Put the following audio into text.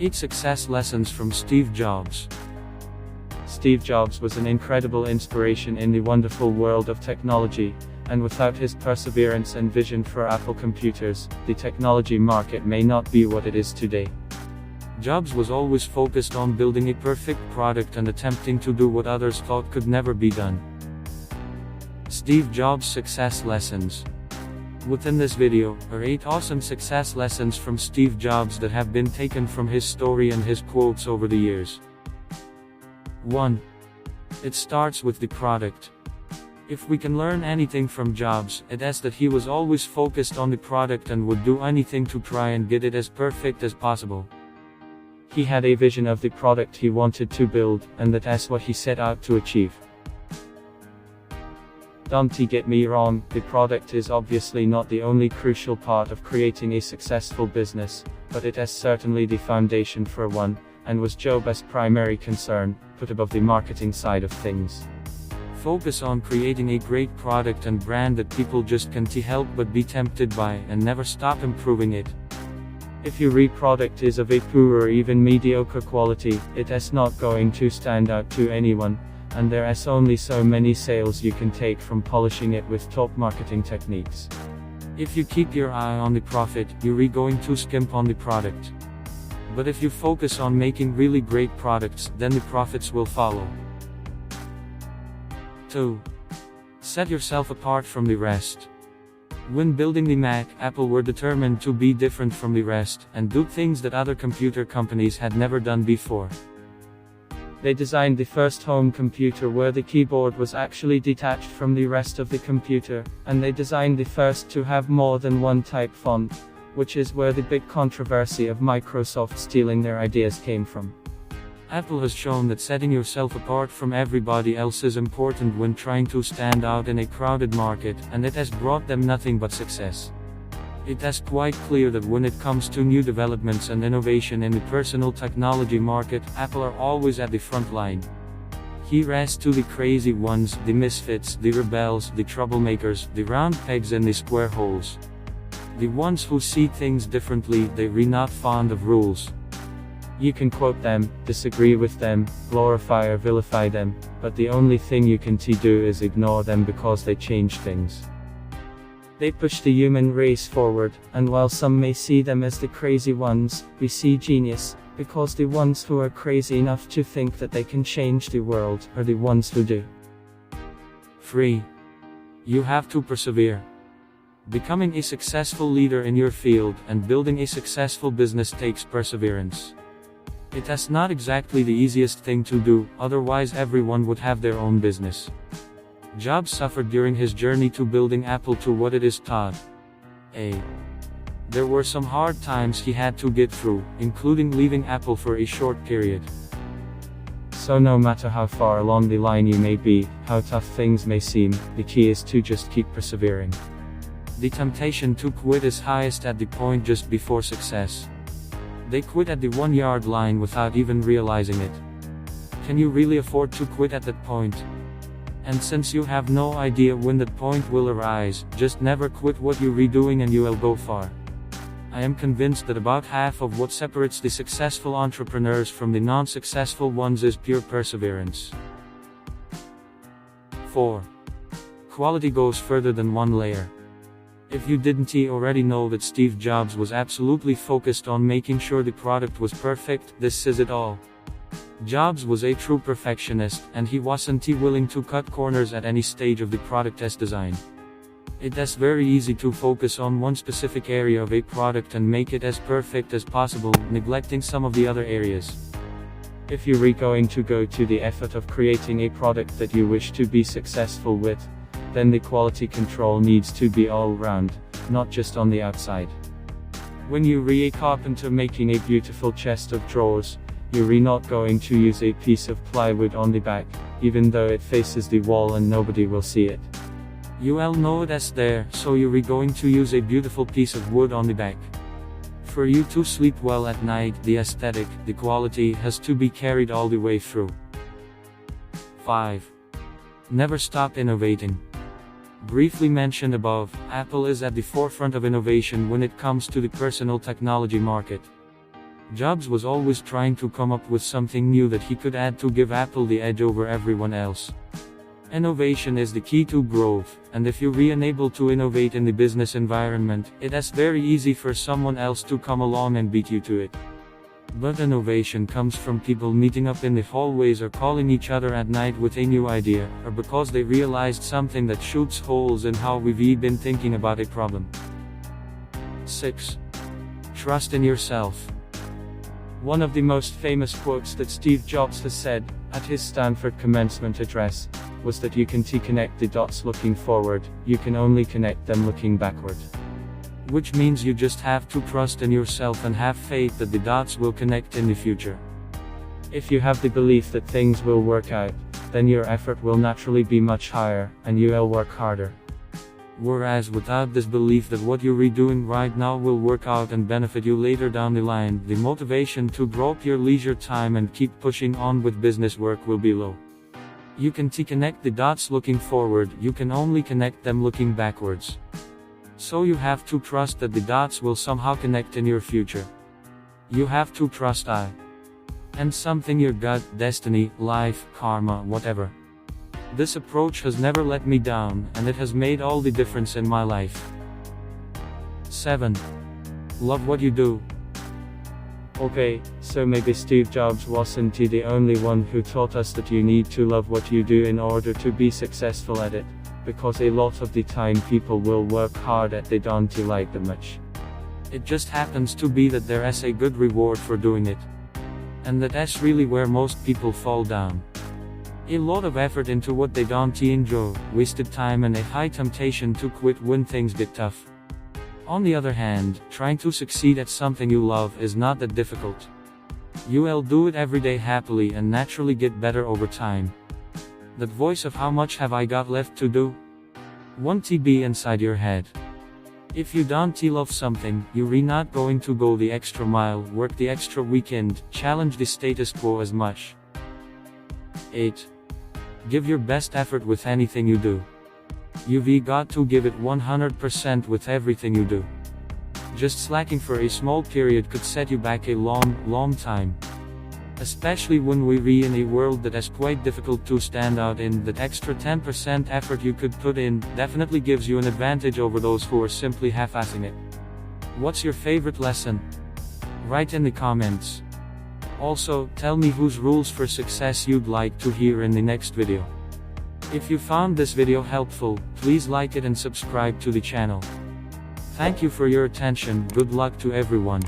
8 Success Lessons from Steve Jobs. Steve Jobs was an incredible inspiration in the wonderful world of technology, and without his perseverance and vision for Apple computers, the technology market may not be what it is today. Jobs was always focused on building a perfect product and attempting to do what others thought could never be done. Steve Jobs' Success Lessons. Within this video are 8 awesome success lessons from Steve Jobs that have been taken from his story and his quotes over the years. 1. It starts with the product. If we can learn anything from Jobs, it is that he was always focused on the product and would do anything to try and get it as perfect as possible. He had a vision of the product he wanted to build, and that is what he set out to achieve. Don't get me wrong, the product is obviously not the only crucial part of creating a successful business, but it is certainly the foundation for one, and was Jobs' primary concern, put above the marketing side of things. Focus on creating a great product and brand that people just can't help but be tempted by, and never stop improving it. If your product is of a poor or even mediocre quality, it is not going to stand out to anyone, and there is only so many sales you can take from polishing it with top marketing techniques. If you keep your eye on the profit, you're going to skimp on the product. But if you focus on making really great products, then the profits will follow. 2. Set yourself apart from the rest. When building the Mac, Apple were determined to be different from the rest, and do things that other computer companies had never done before. They designed the first home computer where the keyboard was actually detached from the rest of the computer, and they designed the first to have more than one type font, which is where the big controversy of Microsoft stealing their ideas came from. Apple has shown that setting yourself apart from everybody else is important when trying to stand out in a crowded market, and it has brought them nothing but success. It is quite clear that when it comes to new developments and innovation in the personal technology market, Apple are always at the front line. Here's to the crazy ones, the misfits, the rebels, the troublemakers, the round pegs in the square holes. The ones who see things differently, they're not fond of rules. You can quote them, disagree with them, glorify or vilify them, but the only thing you can do is ignore them because they change things. They push the human race forward, and while some may see them as the crazy ones, we see genius, because the ones who are crazy enough to think that they can change the world are the ones who do. 3. You have to persevere. Becoming a successful leader in your field and building a successful business takes perseverance. It is not exactly the easiest thing to do, otherwise everyone would have their own business. Jobs suffered during his journey to building Apple to what it is today. There were some hard times he had to get through, including leaving Apple for a short period. So no matter how far along the line you may be, how tough things may seem, the key is to just keep persevering. The temptation to quit is highest at the point just before success. They quit at the 1-yard line without even realizing it. Can you really afford to quit at that point? And since you have no idea when that point will arise, just never quit what you're redoing and you will go far. I am convinced that about half of what separates the successful entrepreneurs from the non-successful ones is pure perseverance. 4. Quality goes further than one layer. If you didn't already know that Steve Jobs was absolutely focused on making sure the product was perfect, this says it all. Jobs was a true perfectionist, and he wasn't willing to cut corners at any stage of the product's design. It is very easy to focus on one specific area of a product and make it as perfect as possible, neglecting some of the other areas. If you're going to go to the effort of creating a product that you wish to be successful with, then the quality control needs to be all round, not just on the outside. When you're a carpenter making a beautiful chest of drawers, you're not going to use a piece of plywood on the back, even though it faces the wall and nobody will see it. You'll know it is there, so you're going to use a beautiful piece of wood on the back. For you to sleep well at night, the aesthetic, the quality has to be carried all the way through. 5. Never stop innovating. Briefly mentioned above, Apple is at the forefront of innovation when it comes to the personal technology market. Jobs was always trying to come up with something new that he could add to give Apple the edge over everyone else. Innovation is the key to growth, and if you're unable to innovate in the business environment, it's very easy for someone else to come along and beat you to it. But innovation comes from people meeting up in the hallways or calling each other at night with a new idea, or because they realized something that shoots holes in how we've been thinking about a problem. 6. Trust in yourself. One of the most famous quotes that Steve Jobs has said, at his Stanford commencement address, was that you can connect the dots looking forward, you can only connect them looking backward. Which means you just have to trust in yourself and have faith that the dots will connect in the future. If you have the belief that things will work out, then your effort will naturally be much higher, and you will work harder. Whereas without this belief that what you're doing right now will work out and benefit you later down the line, the motivation to drop your leisure time and keep pushing on with business work will be low. You can connect the dots looking forward, you can only connect them looking backwards. So you have to trust that the dots will somehow connect in your future. You have to trust and something, your gut, destiny, life, karma, whatever. This approach has never let me down, and it has made all the difference in my life. 7. Love what you do. Okay, so maybe Steve Jobs wasn't the only one who taught us that you need to love what you do in order to be successful at it, because a lot of the time people will work hard at they don't like them much. It just happens to be that there is a good reward for doing it. And that's really where most people fall down. A lot of effort into what they don't enjoy, wasted time, and a high temptation to quit when things get tough. On the other hand, trying to succeed at something you love is not that difficult. You will do it every day happily and naturally get better over time. That voice of how much have I got left to do? Won't be inside your head. If you don't love something, you're not going to go the extra mile, work the extra weekend, challenge the status quo as much. 8. Give your best effort with anything you do. You've got to give it 100% with everything you do. Just slacking for a small period could set you back a long time. Especially when we're in a world that is quite difficult to stand out in. That extra 10% effort you could put in definitely gives you an advantage over those who are simply half-assing it. What's your favorite lesson? Write in the comments. Also, tell me whose rules for success you'd like to hear in the next video. If you found this video helpful, please like it and subscribe to the channel. Thank you for your attention. Good luck to everyone.